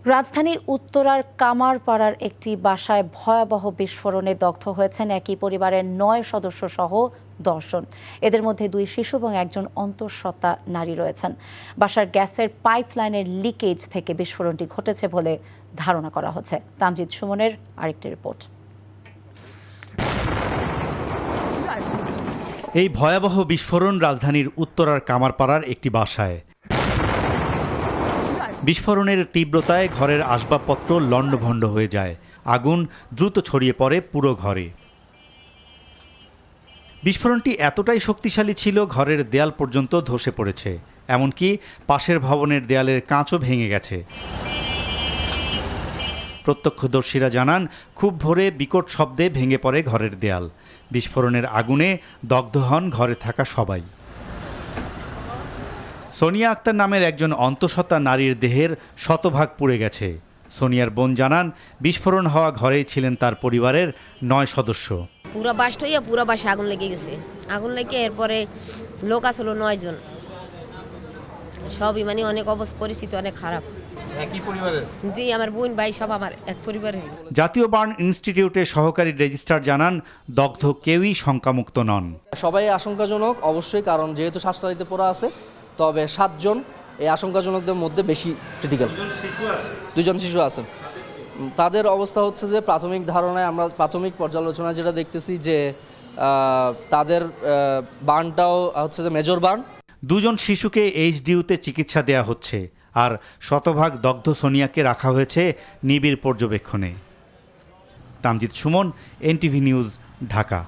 রাজধানীর উত্তরার কামারপাড়ার একটি বাসায় ভয়াবহ বিস্ফোরণে দগ্ধ হয়েছেন একই পরিবারের ৯ সদস্য সহ ১০ জন। এদের মধ্যে ২ শিশু এবং একজন অন্তঃসত্ত্বা নারী রয়েছেন। বাসার গ্যাসের পাইপলাইনের লিকেজ থেকে বিস্ফোরণটি ঘটেছে বলে ধারণা করা হচ্ছে। তামজিদ সুমনের আরেকটি রিপোর্ট। এই ভয়াবহ বিস্ফোরণ রাজধানীর উত্তরার কামারপাড়ার একটি বাসায়। বিস্ফোরণের তীব্রতায় ঘরের আসবাবপত্র লণ্ডভণ্ড হয়ে যায়। আগুন দ্রুত ছড়িয়ে পড়ে পুরো ঘরে। বিস্ফোরণটি এতটাই শক্তিশালী ছিল, ঘরের দেয়াল পর্যন্ত ধসে পড়েছে। এমনকি পাশের ভবনের দেয়ালের কাঁচও ভেঙে গেছে। প্রত্যক্ষদর্শীরা জানান, খুব ভোরে বিকট শব্দে ভেঙে পড়ে ঘরের দেয়াল। বিস্ফোরণের আগুনে দগ্ধ হন ঘরে থাকা সবাই। সোনিয়া আক্তার নামের একজন অন্তঃসত্ত্বা নারীর দেহের শতভাগ পুড়ে গেছে। সোনিয়ার বোন জানান, বিস্ফোরণ হওয়া ঘরেই ছিলেন তার পরিবারের ৯ সদস্য। পুরো বাসটা হইয়া পুরো বাসে আগুন লেগে গেছে। আগুন লেগে এরপরে লোক আসলো ৯ জন। সবই মানে অনেক পরিস্থিতি অনেক খারাপ। একই পরিবারের? জি, আমার বোন ভাই সব আমার এক পরিবারের। জাতীয় বার্ন ইনস্টিটিউটের সহকারী রেজিস্ট্রার জানান, দগ্ধ কেউই শঙ্কামুক্ত নন। সবাই আশঙ্কাজনক অবশ্যই, কারণ যেহেতু শ্বাসনালীতে পোড়া আছে। তবে ৭ জন এই আশঙ্কাজনকদের মধ্যে বেশি ক্রিটিক্যাল। ২ জন শিশু আছেন। তাদের অবস্থা হচ্ছে যে প্রাথমিক ধারণায় আমরা প্রাথমিক পর্যালোচনায় যেটা দেখতেছি যে তাদের বার্নটাও হচ্ছে যে মেজর বার্ন। ২ জন শিশুকে এইচডিইউতে চিকিৎসা দেয়া হচ্ছে, আর শতভাগ দগ্ধ সোনিয়াকে রাখা হয়েছে নিবিড় পর্যবেক্ষণে। Tamjid Suman, NTV news, Dhaka.